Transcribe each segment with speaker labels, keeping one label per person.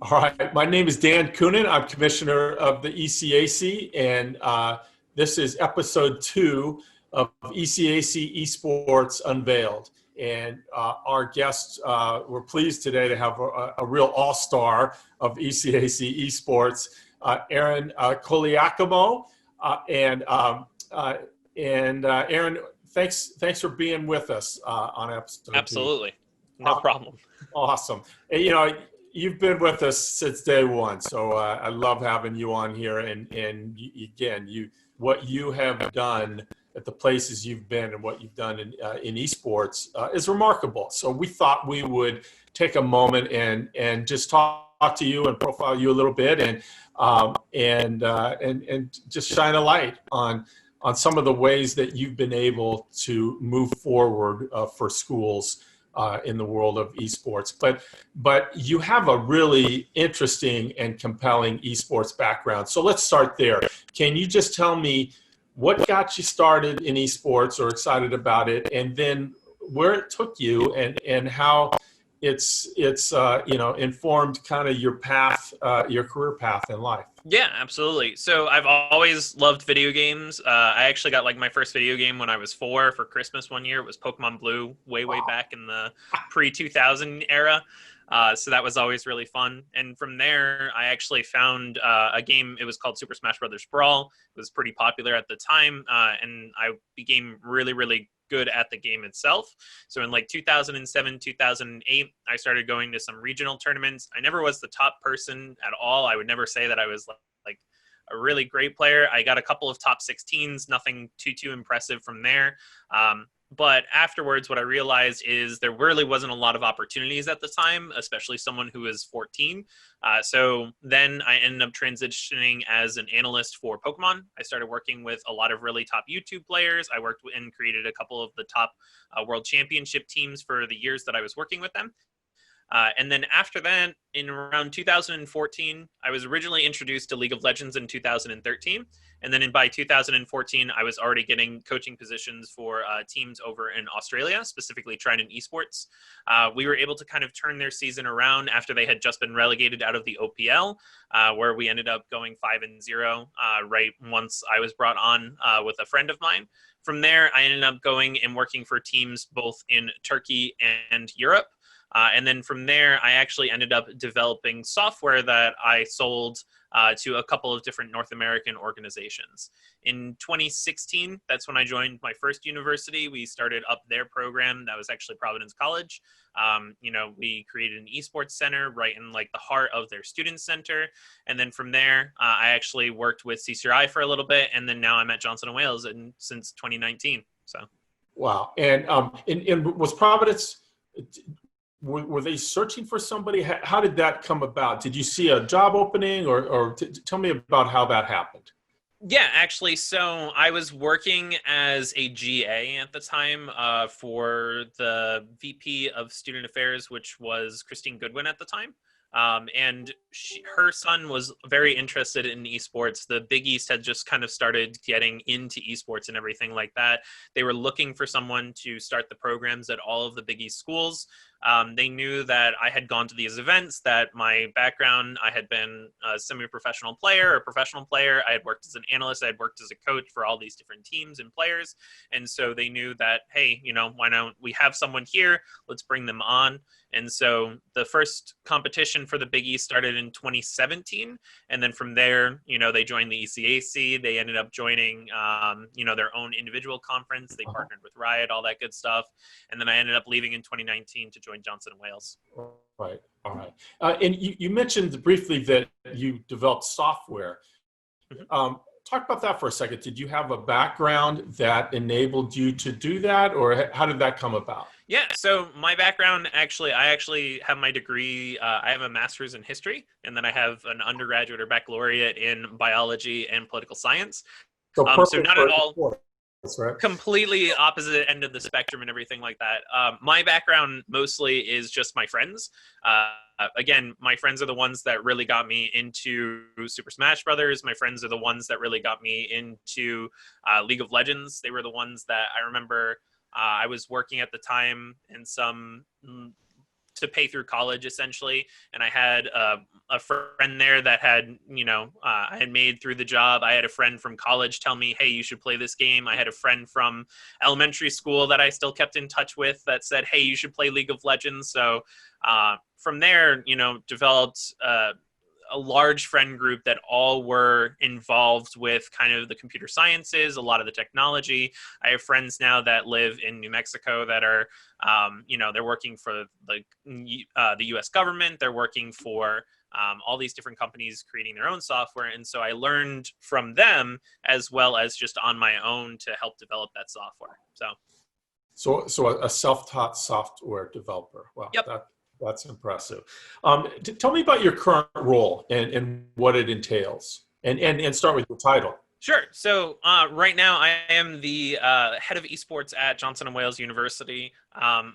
Speaker 1: All right. My name is Dan Coonan. I'm commissioner of the ECAC, and this is episode 2 of ECAC Esports Unveiled. And our guests, we're pleased today to have a real all-star of ECAC Esports, Aaron Colaiacomo. Aaron, thanks for being with us on episode 2.
Speaker 2: Absolutely. No problem.
Speaker 1: Awesome. And, you've been with us since day one, so I love having you on here. And again, what you have done at the places you've been and what you've done in esports is remarkable. So we thought we would take a moment and just talk to you and profile you a little bit and just shine a light on some of the ways that you've been able to move forward for schools in the world of esports. But you have a really interesting and compelling esports background. So let's start there. Can you just tell me what got you started in esports or excited about it, and then where it took you and how it's informed kind of your path, your career path in life?
Speaker 2: Yeah, absolutely. So I've always loved video games. I actually got my first video game when I was 4 for Christmas one year. It was Pokemon Blue, way back in the pre-2000 era. So that was always really fun. And from there, I actually found a game. It was called Super Smash Bros. Brawl. It was pretty popular at the time, and I became really good at the game itself. So in 2007, 2008, I started going to some regional tournaments. I never was the top person at all. I would never say that I was like a really great player. I got a couple of top 16s, nothing too impressive from there. But afterwards, what I realized is there really wasn't a lot of opportunities at the time, especially someone who was 14. So then I ended up transitioning as an analyst for Pokemon. I started working with a lot of really top YouTube players. I worked and created a couple of the top world championship teams for the years that I was working with them. And then after that, in around 2014, I was originally introduced to League of Legends in 2013. And then by 2014, I was already getting coaching positions for teams over in Australia, specifically Trident Esports. We were able to kind of turn their season around after they had just been relegated out of the OPL, where we ended up going 5-0 right once I was brought on with a friend of mine. From there, I ended up going and working for teams both in Turkey and Europe. And then from there, I actually ended up developing software that I sold to a couple of different North American organizations. In 2016, that's when I joined my first university. We started up their program. That was actually Providence College. We created an esports center right in the heart of their student center. And then from there, I actually worked with CCRI for a little bit. And then now I'm at Johnson & Wales since 2019. So.
Speaker 1: Wow. And was Providence... Were they searching for somebody? How did that come about? Did you see a job opening or tell me about how that happened?
Speaker 2: Yeah, actually. So I was working as a GA at the time for the VP of Student Affairs, which was Christine Goodwin at the time. And her son was very interested in esports. The Big East had just kind of started getting into esports and everything like that. They were looking for someone to start the programs at all of the Big East schools. They knew that I had gone to these events, that my background, I had been a semi-professional player, a professional player. I had worked as an analyst. I had worked as a coach for all these different teams and players. And so they knew that, hey, why don't we have someone here? Let's bring them on. And so the first competition for the Big East started in 2017. And then from there, they joined the ECAC. They ended up joining, their own individual conference. They partnered with Riot, all that good stuff. And then I ended up leaving in 2019 to join Johnson & Wales.
Speaker 1: Right. All right. And you mentioned briefly that you developed software.
Speaker 2: Mm-hmm.
Speaker 1: Talk about that for a second. Did you have a background that enabled you to do that, or how did that come about?
Speaker 2: Yeah, so my background, I actually have my degree. I have a master's in history, and then I have an undergraduate or baccalaureate in biology and political science. So not at all. That's right. Completely opposite end of the spectrum and everything like that. My background mostly is just my friends. Again, my friends are the ones that really got me into Super Smash Brothers. My friends are the ones that really got me into League of Legends. They were the ones that I remember I was working at the time in some to pay through college essentially. And I had a friend there that had, I had made through the job. I had a friend from college tell me, hey, you should play this game. I had a friend from elementary school that I still kept in touch with that said, hey, you should play League of Legends. So from there, developed a large friend group that all were involved with kind of the computer sciences, a lot of the technology. I have friends now that live in New Mexico that are, they're working for the U.S. government. They're working for all these different companies creating their own software. And so I learned from them as well as just on my own to help develop that software.
Speaker 1: So a self-taught software developer. Wow.
Speaker 2: Yep.
Speaker 1: That's impressive. Tell me about your current role and what it entails, and start with your title.
Speaker 2: Sure. So right now I am the head of esports at Johnson & Wales University.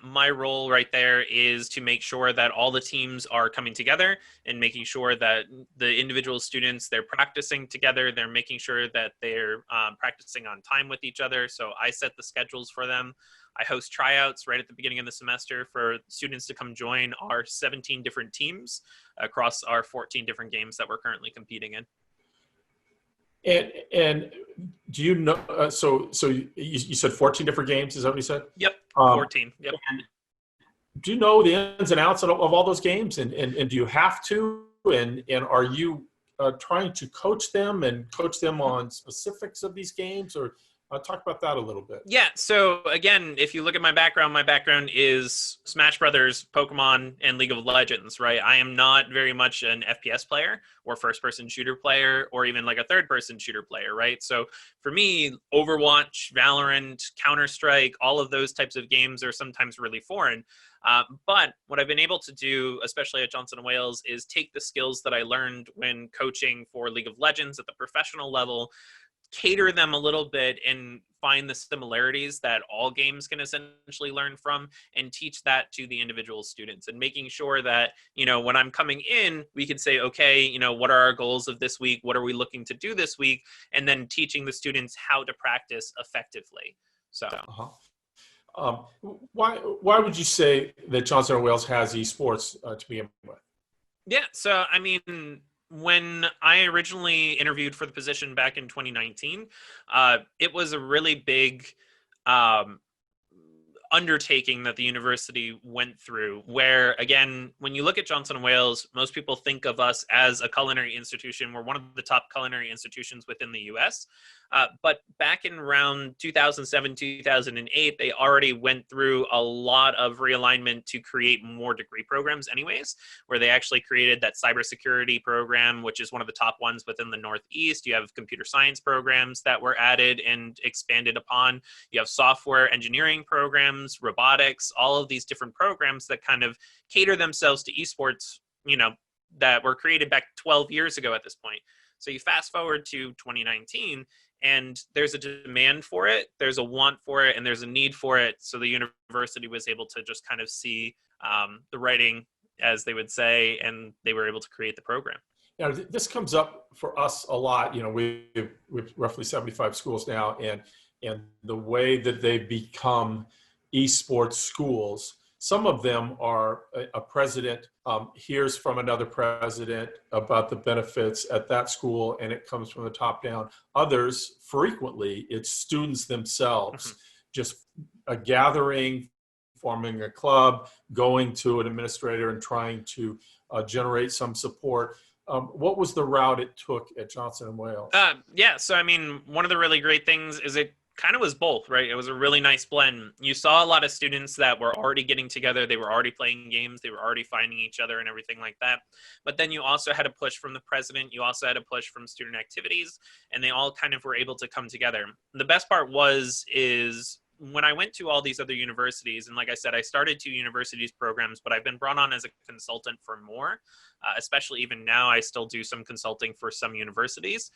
Speaker 2: My role right there is to make sure that all the teams are coming together and making sure that the individual students, they're practicing together. They're making sure that they're practicing on time with each other. So I set the schedules for them. I host tryouts right at the beginning of the semester for students to come join our 17 different teams across our 14 different games that we're currently competing in.
Speaker 1: And do you know? So you said 14 different games. Is that what you said?
Speaker 2: Yep, 14. Yep.
Speaker 1: Do you know the ins and outs of all those games? And do you have to? And are you trying to coach them on specifics of these games, or talk about that a little bit?
Speaker 2: Yeah. So again, if you look at my background is Smash Brothers, Pokemon, and League of Legends, right? I am not very much an FPS player or first-person shooter player or even like a third-person shooter player, right? So for me, Overwatch, Valorant, Counter-Strike, all of those types of games are sometimes really foreign. But what I've been able to do, especially at Johnson & Wales, is take the skills that I learned when coaching for League of Legends at the professional level, cater them a little bit and find the similarities that all games can essentially learn from and teach that to the individual students, and making sure that, when I'm coming in, we can say, okay, what are our goals of this week? What are we looking to do this week? And then teaching the students how to practice effectively. So.
Speaker 1: Why would you say that Johnson & Wales has esports to begin with?
Speaker 2: Yeah. So, I mean, when I originally interviewed for the position back in 2019, it was a really big undertaking that the university went through, where, again, when you look at Johnson & Wales, most people think of us as a culinary institution. We're one of the top culinary institutions within the U.S. But back in around 2007, 2008, they already went through a lot of realignment to create more degree programs anyways, where they actually created that cybersecurity program, which is one of the top ones within the Northeast. You have computer science programs that were added and expanded upon. You have software engineering programs, robotics, all of these different programs that kind of cater themselves to esports, that were created back 12 years ago at this point. So you fast forward to 2019, and there's a demand for it, there's a want for it, and there's a need for it. So the university was able to just kind of see the writing, as they would say, and they were able to create the program.
Speaker 1: This comes up for us a lot. We've roughly 75 schools now, and the way that they become esports schools, some of them are a president hears from another president about the benefits at that school, and it comes from the top down. Others, frequently, it's students themselves, just a gathering, forming a club, going to an administrator and trying to generate some support. What was the route it took at Johnson & Wales?
Speaker 2: Yeah, so I mean, one of the really great things is it kind of was both, right? It was a really nice blend. You saw a lot of students that were already getting together. They were already playing games. They were already finding each other and everything like that. But then you also had a push from the president. You also had a push from student activities, and they all kind of were able to come together. The best part is when I went to all these other universities, and like I said, I started 2 universities programs, but I've been brought on as a consultant for more, especially even now I still do some consulting for some universities.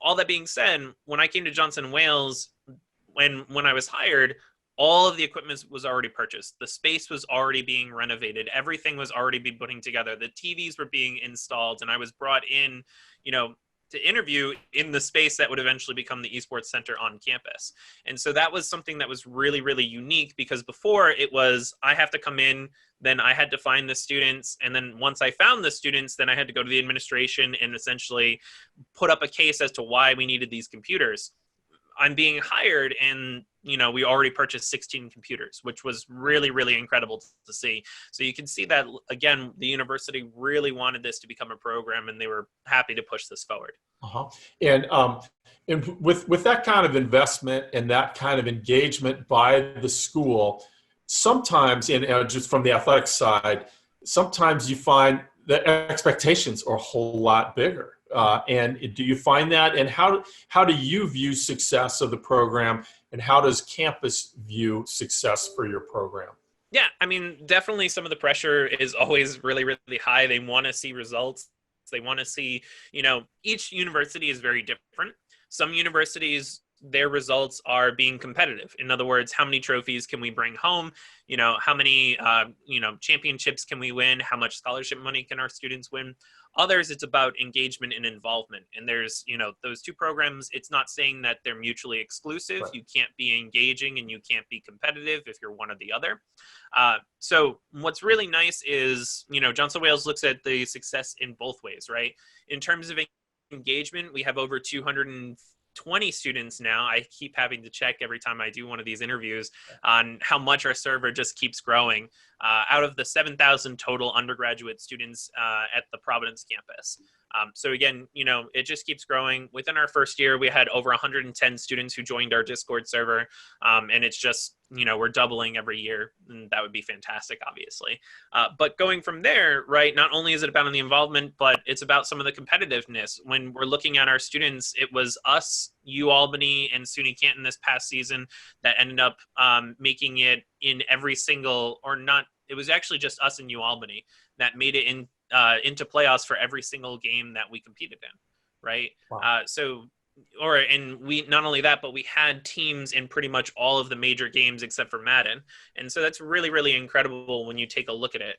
Speaker 2: All that being said, when I came to Johnson & Wales, when I was hired, all of the equipment was already purchased. The space was already being renovated. Everything was already being putting together. The TVs were being installed, and I was brought in, to interview in the space that would eventually become the esports center on campus. And so that was something that was really, really unique, because before it was, I have to come in, then I had to find the students. And then once I found the students, then I had to go to the administration and essentially put up a case as to why we needed these computers. I'm being hired, and we already purchased 16 computers, which was really, really incredible to see. So you can see that, again, the university really wanted this to become a program, and they were happy to push this forward.
Speaker 1: Uh-huh. And with that kind of investment and that kind of engagement by the school, sometimes, just from the athletic side, sometimes you find the expectations are a whole lot bigger. And do you find that? And how do you view success of the program? And how does campus view success for your program?
Speaker 2: Yeah, I mean, definitely some of the pressure is always really, really high. They want to see results. They want to see, each university is very different. Some universities, their results are being competitive. In other words, how many trophies can we bring home? How many, championships can we win? How much scholarship money can our students win? Others, it's about engagement and involvement. And there's, those two programs, it's not saying that they're mutually exclusive.
Speaker 1: Right.
Speaker 2: You can't be engaging and you can't be competitive if you're one or the other. So what's really nice is, Johnson Wales looks at the success in both ways, right? In terms of engagement, we have over 220 students now. I keep having to check every time I do one of these interviews on how much our server just keeps growing, out of the 7,000 total undergraduate students at the Providence campus. So again, it just keeps growing. Within our first year, we had over 110 students who joined our Discord server. And it's just, we're doubling every year, and that would be fantastic, obviously. But going from there, right, not only is it about the involvement, but it's about some of the competitiveness. When we're looking at our students, it was us, UAlbany, and SUNY Canton this past season that ended up making it in every single, or not, it was actually just us and UAlbany that made it into playoffs for every single game that we competed in, right?
Speaker 1: Wow.
Speaker 2: And we, not only that, but we had teams in pretty much all of the major games except for Madden. And so that's really, really incredible when you take a look at it.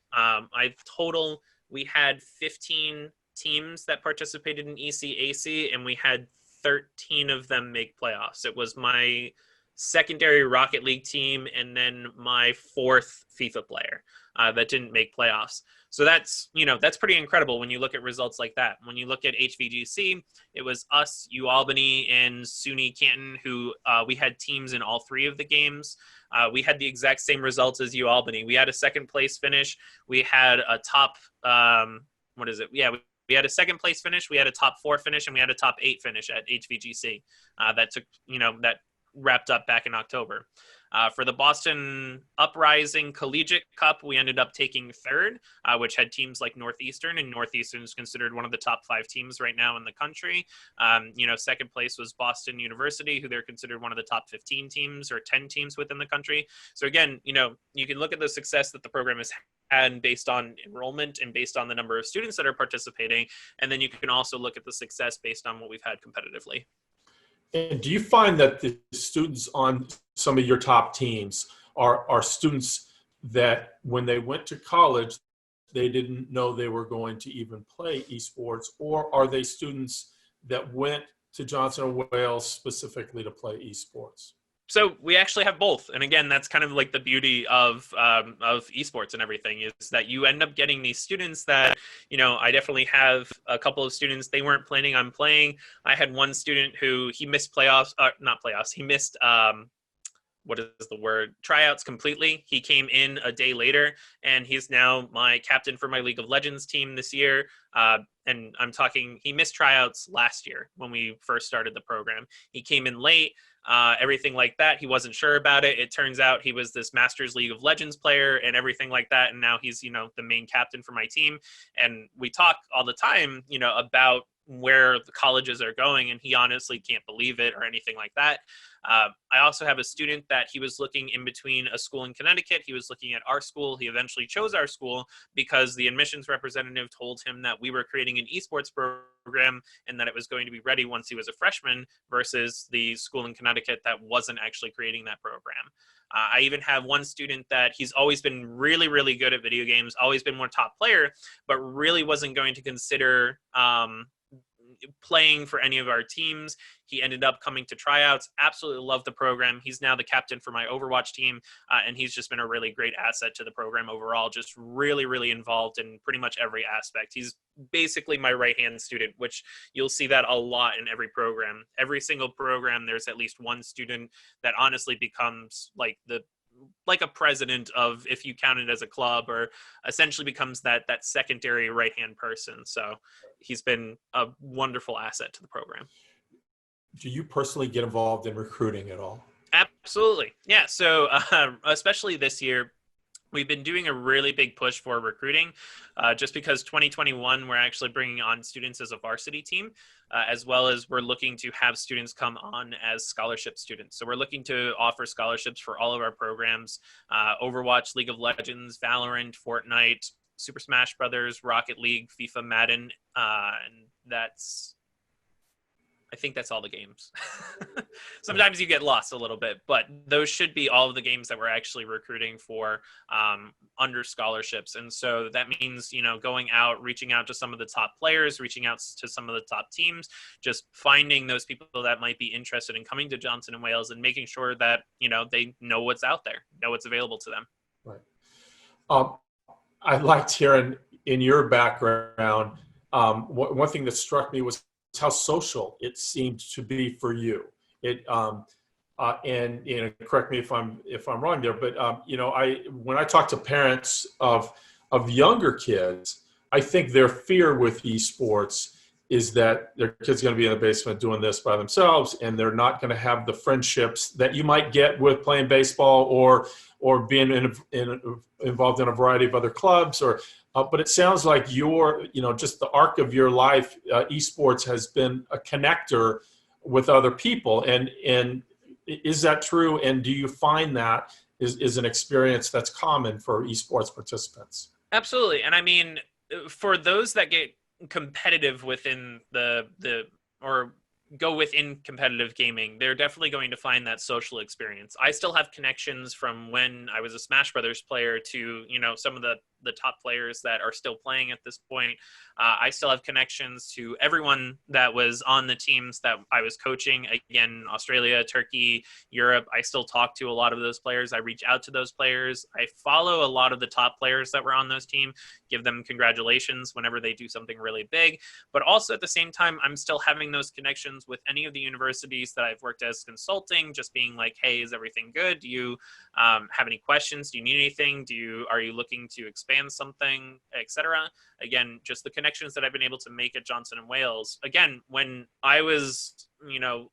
Speaker 2: We had 15 teams that participated in ECAC, and we had 13 of them make playoffs. It was my secondary Rocket League team and then my fourth FIFA player that didn't make playoffs. So that's pretty incredible when you look at results like that. When you look at HVGC, it was us, UAlbany, and SUNY Canton, who we had teams in all three of the games. We had the exact same results as UAlbany. We had a second place finish. We had a top, we had a second place finish. We had a top 4 finish, and we had a top 8 finish at HVGC. That wrapped up back in October. For the Boston Uprising Collegiate Cup, we ended up taking third, which had teams like Northeastern, and Northeastern is considered one of the top 5 teams right now in the country. Second place was Boston University, who they're considered one of the top 15 teams or 10 teams within the country. So again, you can look at the success that the program has had based on enrollment and based on the number of students that are participating. And then you can also look at the success based on what we've had competitively.
Speaker 1: And do you find that the students on some of your top teams are students that when they went to college, they didn't know they were going to even play esports, or are they students that went to Johnson & Wales specifically to play esports?
Speaker 2: So we actually have both. And again, that's kind of like the beauty of esports and everything, is that you end up getting these students that, I definitely have a couple of students, they weren't planning on playing. I had one student who he missed he missed, tryouts completely. He came in a day later, and he's now my captain for my League of Legends team this year. And I'm talking, he missed tryouts last year when we first started the program. He came in late. Everything like that. He wasn't sure about it. It turns out he was this Masters League of Legends player and everything like that. And now he's, the main captain for my team. And we talk all the time, about where the colleges are going, and he honestly can't believe it or anything like that. I also have a student that he was looking in between a school in Connecticut. He was looking at our school. He eventually chose our school because the admissions representative told him that we were creating an esports program and that it was going to be ready once he was a freshman, versus the school in Connecticut that wasn't actually creating that program. I even have one student that he's always been really, really good at video games, always been one top player, but really wasn't going to consider playing for any of our teams. He ended up coming to tryouts. Absolutely loved the program. He's now the captain for my Overwatch team, and he's just been a really great asset to the program overall. Just really, really involved in pretty much every aspect. He's basically my right-hand student, which you'll see that a lot in every program. Every single program, there's at least one student that honestly becomes like a president of, if you count it as a club, or essentially becomes that secondary right-hand person. So he's been a wonderful asset to the program.
Speaker 1: Do you personally get involved in recruiting at all?
Speaker 2: Absolutely. Yeah. So especially this year, we've been doing a really big push for recruiting, just because 2021, we're actually bringing on students as a varsity team, as well as we're looking to have students come on as scholarship students. So we're looking to offer scholarships for all of our programs, Overwatch, League of Legends, Valorant, Fortnite, Super Smash Brothers, Rocket League, FIFA, Madden, and I think that's all the games. Sometimes you get lost a little bit, but those should be all of the games that we're actually recruiting for under scholarships. And so that means, going out, reaching out to some of the top players, reaching out to some of the top teams, just finding those people that might be interested in coming to Johnson & Wales and making sure that, they know what's out there, know what's available to them.
Speaker 1: Right. I liked hearing in your background, one thing that struck me was how social it seemed to be for you. And correct me if I'm wrong there, but when I talk to parents of younger kids, I think their fear with esports is that their kid's going to be in the basement doing this by themselves, and they're not going to have the friendships that you might get with playing baseball or being involved in a variety of other clubs. But it sounds like just the arc of your life, esports has been a connector with other people. And is that true? And do you find that is an experience that's common for esports participants?
Speaker 2: Absolutely. And I mean, for those that get competitive within or go within competitive gaming, they're definitely going to find that social experience. I still have connections from when I was a Smash Brothers player to, some of the top players that are still playing at this point. I still have connections to everyone that was on the teams that I was coaching. Again, Australia, Turkey, Europe. I still talk to a lot of those players. I reach out to those players. I follow a lot of the top players that were on those teams, give them congratulations whenever they do something really big. But also at the same time, I'm still having those connections with any of the universities that I've worked as consulting, just being like, hey, is everything good? Do you have any questions? Do you need anything? Are you looking to expand something, etc.? Again, just the connections that I've been able to make at Johnson & Wales. Again, when I was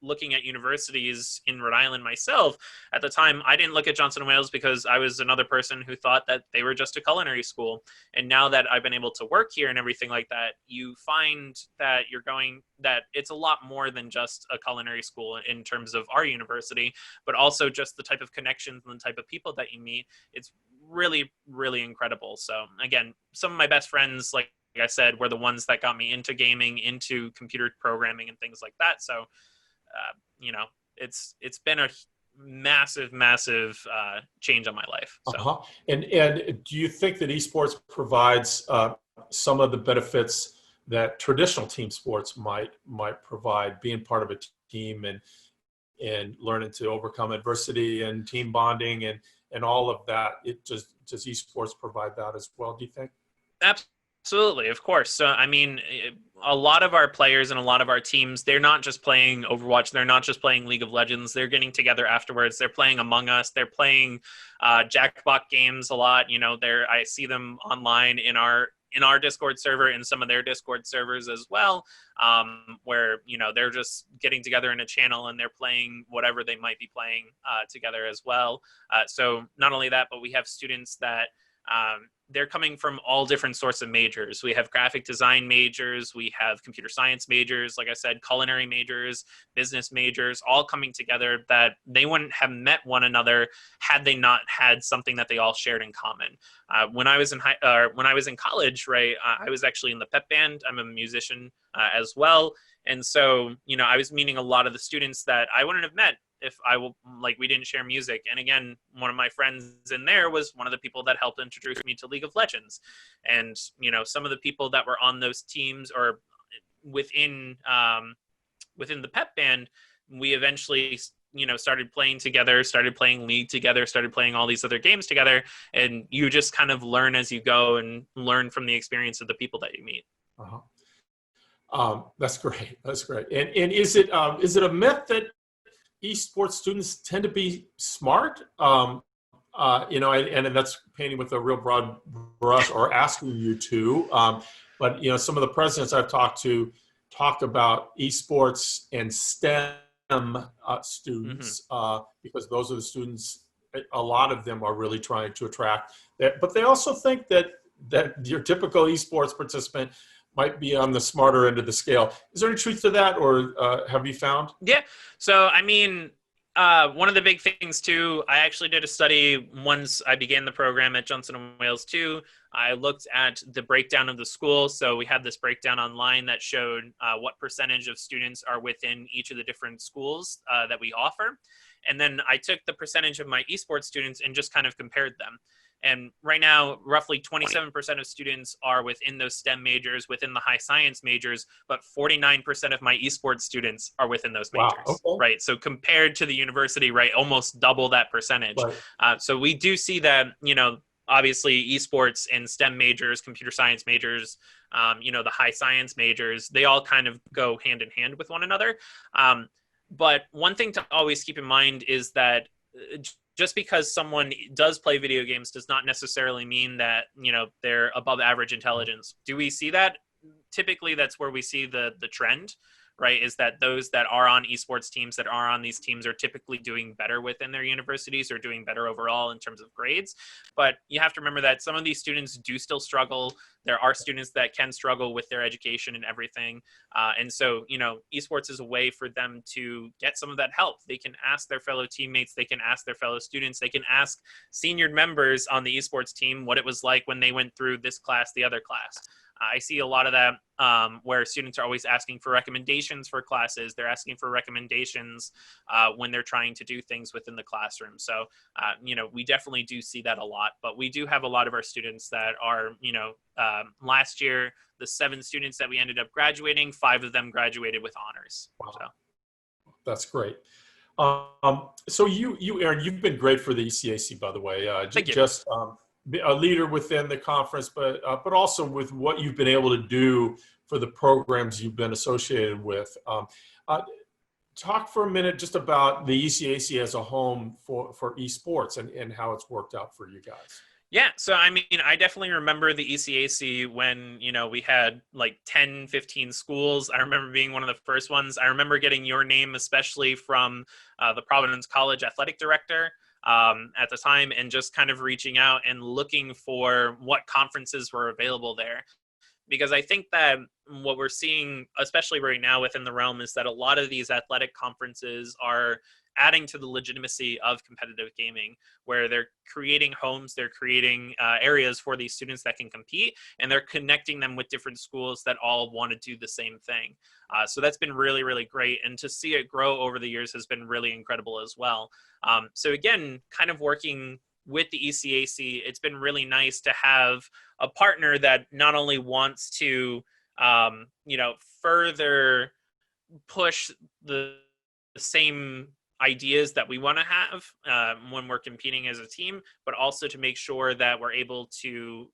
Speaker 2: looking at universities in Rhode Island myself, at the time, I didn't look at Johnson & Wales because I was another person who thought that they were just a culinary school. And now that I've been able to work here and everything like that, you find that that it's a lot more than just a culinary school in terms of our university, but also just the type of connections and the type of people that you meet. It's really, really incredible. So again, some of my best friends, like I said, were the ones that got me into gaming, into computer programming and things like that. So, it's been a massive change on my life. So.
Speaker 1: And do you think that esports provides some of the benefits that traditional team sports might provide, being part of a team and learning to overcome adversity and team bonding and all of that? Does esports provide that as well, do you think?
Speaker 2: Absolutely, of course. So, I mean, a lot of our players and a lot of our teams, they're not just playing Overwatch. They're not just playing League of Legends. They're getting together afterwards. They're playing Among Us. They're playing Jackbox games a lot. I see them online in our Discord server and some of their Discord servers as well, where, they're just getting together in a channel and they're playing whatever they might be playing together as well. So not only that, but we have students that they're coming from all different sorts of majors. We have graphic design majors, we have computer science majors, like I said, culinary majors, business majors, all coming together that they wouldn't have met one another had they not had something that they all shared in common. When I was in college, right, I was actually in the pep band. I'm a musician as well. And so, I was meeting a lot of the students that I wouldn't have met if we didn't share music. And again, one of my friends in there was one of the people that helped introduce me to League of Legends. And, some of the people that were on those teams, or within the pep band, we eventually, started playing together, started playing League together, started playing all these other games together. And you just kind of learn as you go and learn from the experience of the people that you meet.
Speaker 1: Uh-huh. That's great. That's great. And is it a myth that esports students tend to be smart? And that's painting with a real broad brush or asking you to. But some of the presidents I've talked to talk about esports and STEM students because those are the students. A lot of them are really trying to attract that, but they also think that your typical esports participant might be on the smarter end of the scale. Is there any truth to that, or have you found?
Speaker 2: Yeah. So, I mean, one of the big things too, I actually did a study once I began the program at Johnson & Wales too. I looked at the breakdown of the school. So we had this breakdown online that showed what percentage of students are within each of the different schools that we offer. And then I took the percentage of my esports students and just kind of compared them. And right now, roughly 27% of students are within those STEM majors, within the high science majors, but 49% of my esports students are within those majors,
Speaker 1: okay.
Speaker 2: right? So compared to the university, right, almost double that percentage.
Speaker 1: Right.
Speaker 2: So we do see that, obviously esports and STEM majors, computer science majors, the high science majors, they all kind of go hand in hand with one another. But one thing to always keep in mind is that just because someone does play video games does not necessarily mean that, they're above average intelligence. Do we see that? Typically, that's where we see the trend, right? Is that those that are on esports teams, that are on these teams, are typically doing better within their universities or doing better overall in terms of grades. But you have to remember that some of these students do still struggle. There are students that can struggle with their education and everything. And so, esports is a way for them to get some of that help. They can ask their fellow teammates, they can ask their fellow students, they can ask senior members on the esports team what it was like when they went through this class, the other class. I see a lot of that where students are always asking for recommendations for classes. They're asking for recommendations when they're trying to do things within the classroom. So, we definitely do see that a lot. But we do have a lot of our students that are, last year, the 7 students that we ended up graduating, 5 of them graduated with honors.
Speaker 1: Wow.
Speaker 2: So.
Speaker 1: That's great. So you, Aaron, you've been great for the ECAC, by the way.
Speaker 2: Thank you.
Speaker 1: Just a leader within the conference, but also with what you've been able to do for the programs you've been associated with. Talk for a minute just about the ECAC as a home for esports and how it's worked out for you guys.
Speaker 2: Yeah, so I mean, I definitely remember the ECAC when, we had like 10, 15 schools. I remember being one of the first ones. I remember getting your name, especially from the Providence College athletic director at the time, and just kind of reaching out and looking for what conferences were available there. Because I think that what we're seeing, especially right now within the realm, is that a lot of these athletic conferences are adding to the legitimacy of competitive gaming, where they're creating homes, they're creating areas for these students that can compete, and they're connecting them with different schools that all want to do the same thing. So that's been really, really great. And to see it grow over the years has been really incredible as well. So again, kind of working with the ECAC, it's been really nice to have a partner that not only wants to, further push the same ideas that we want to have when we're competing as a team, but also to make sure that we're able to,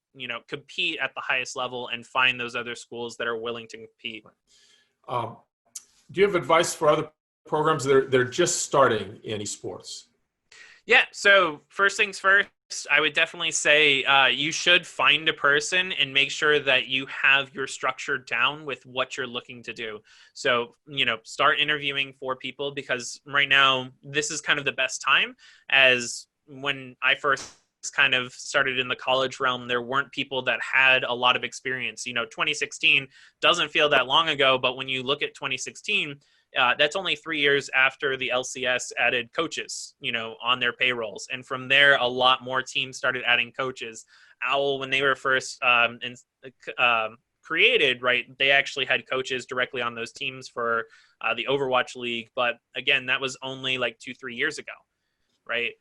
Speaker 2: compete at the highest level and find those other schools that are willing to compete.
Speaker 1: Do you have advice for other programs that are just starting in esports?
Speaker 2: Yeah. So first things first, I would definitely say you should find a person and make sure that you have your structure down with what you're looking to do. So, start interviewing for people, because right now this is kind of the best time. As when I first kind of started in the college realm, there weren't people that had a lot of experience. 2016 doesn't feel that long ago, but when you look at 2016, that's only 3 years after the LCS added coaches, on their payrolls. And from there, a lot more teams started adding coaches. OWL, when they were first created, right, they actually had coaches directly on those teams for the Overwatch League. But again, that was only like 2-3 years ago, right?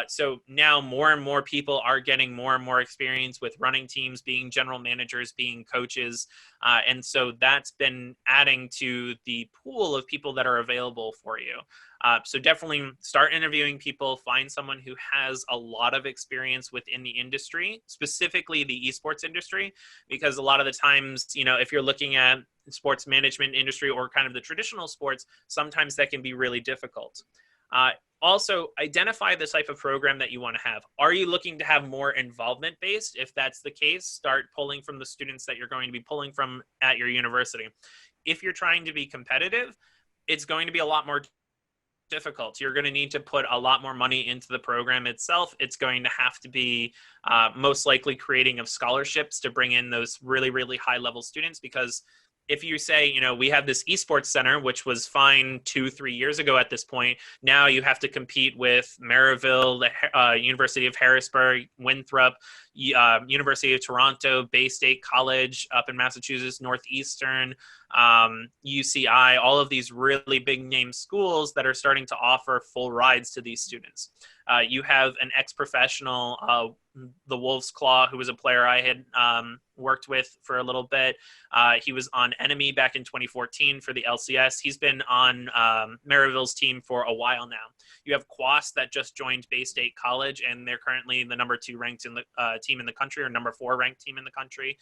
Speaker 2: So now more and more people are getting more and more experience with running teams, being general managers, being coaches. And so that's been adding to the pool of people that are available for you. So definitely start interviewing people, find someone who has a lot of experience within the industry, specifically the esports industry, because a lot of the times, if you're looking at sports management industry or kind of the traditional sports, sometimes that can be really difficult. Also, identify the type of program that you want to have. Are you looking to have more involvement based? If that's the case, start pulling from the students that you're going to be pulling from at your university. If you're trying to be competitive, it's going to be a lot more difficult. You're going to need to put a lot more money into the program itself. It's going to have to be most likely creating of scholarships to bring in those really, really high level students, because if you say, we have this esports center, which was fine 2-3 years ago at this point, now you have to compete with Maryville, the University of Harrisburg, Winthrop, University of Toronto, Bay State College up in Massachusetts, Northeastern, UCI, all of these really big name schools that are starting to offer full rides to these students. You have an ex-professional, the Wolf's Claw, who was a player I had worked with for a little bit. He was on Enemy back in 2014 for the LCS. He's been on Maryville's team for a while now. You have Quas that just joined Bay State College, and they're currently the number 2 ranked in the team in the country, or number 4 ranked team in the country.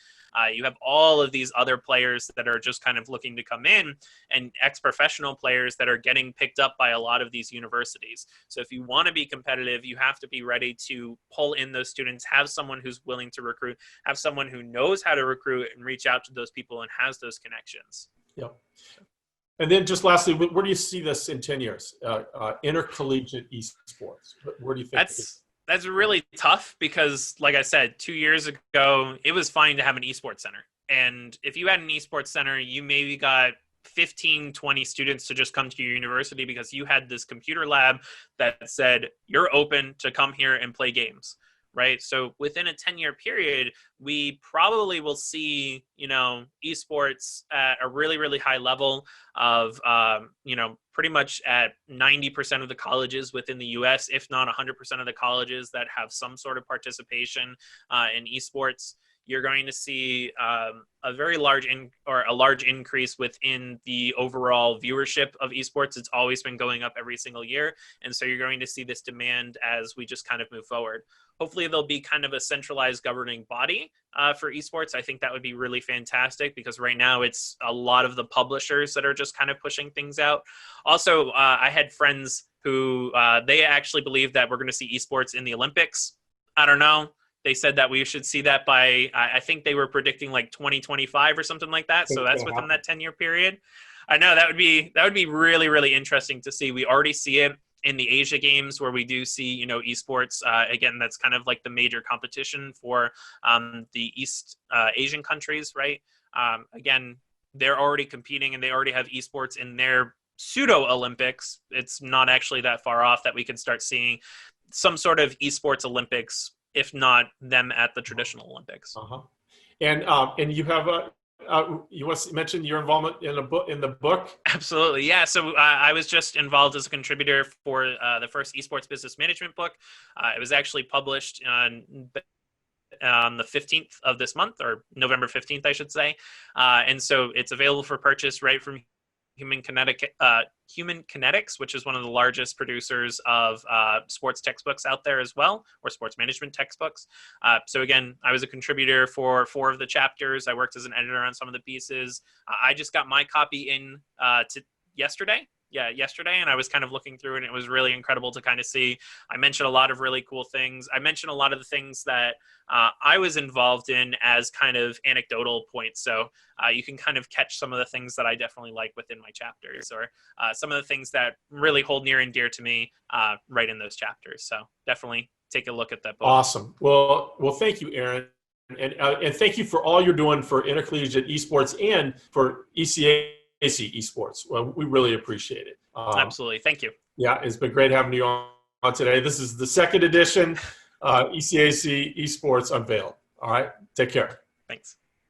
Speaker 2: You have all of these other players that are just kind of looking to come in, and ex-professional players that are getting picked up by a lot of these universities. So if you want to be competitive, you have to be ready to pull in those students, have someone who's willing to recruit, have someone who knows how to recruit and reach out to those people and has those connections.
Speaker 1: Yep. And then just lastly, where do you see this in 10 years? Intercollegiate esports. Where do you think?
Speaker 2: That's really tough because, like I said, 2 years ago, it was fine to have an esports center. And if you had an esports center, you maybe got 15, 20 students to just come to your university because you had this computer lab that said, you're open to come here and play games. Right. So within a 10-year period, we probably will see, esports at a really, really high level of, pretty much at 90% of the colleges within the US, if not 100% of the colleges that have some sort of participation in esports. You're going to see a very large increase within the overall viewership of esports. It's always been going up every single year. And so you're going to see this demand as we just kind of move forward. Hopefully there'll be kind of a centralized governing body for esports. I think that would be really fantastic because right now it's a lot of the publishers that are just kind of pushing things out. Also, I had friends who they actually believe that we're going to see esports in the Olympics. I don't know. They said that we should see that by, I think they were predicting like 2025 or something like that. So that's within that 10-year period. I know that would be really, really interesting to see. We already see it in the Asia games where we do see, esports. Again, that's kind of like the major competition for the East Asian countries, right? Again, they're already competing and they already have esports in their pseudo Olympics. It's not actually that far off that we can start seeing some sort of esports Olympics, if not them at the traditional Olympics.
Speaker 1: And you have you mentioned your involvement in the book.
Speaker 2: Absolutely, yeah. So I was just involved as a contributor for the first esports business management book. It was actually published on the 15th of this month, or November 15th, I should say. And so it's available for purchase right from Human Kinetics, which is one of the largest producers of sports textbooks out there as well, or sports management textbooks. So again, I was a contributor for 4 of the chapters. I worked as an editor on some of the pieces. I just got my copy in yesterday. And I was kind of looking through it, and it was really incredible to kind of see. I mentioned a lot of really cool things. I mentioned a lot of the things that I was involved in as kind of anecdotal points. So you can kind of catch some of the things that I definitely like within my chapters, or some of the things that really hold near and dear to me right in those chapters. So definitely take a look at that book.
Speaker 1: Awesome. Well, thank you, Aaron. And thank you for all you're doing for intercollegiate esports and for ECAC Esports. Well, we really appreciate it.
Speaker 2: Absolutely. Thank you.
Speaker 1: Yeah, it's been great having you on today. This is the 2nd edition, ECAC Esports Unveiled. All right. Take care.
Speaker 2: Thanks.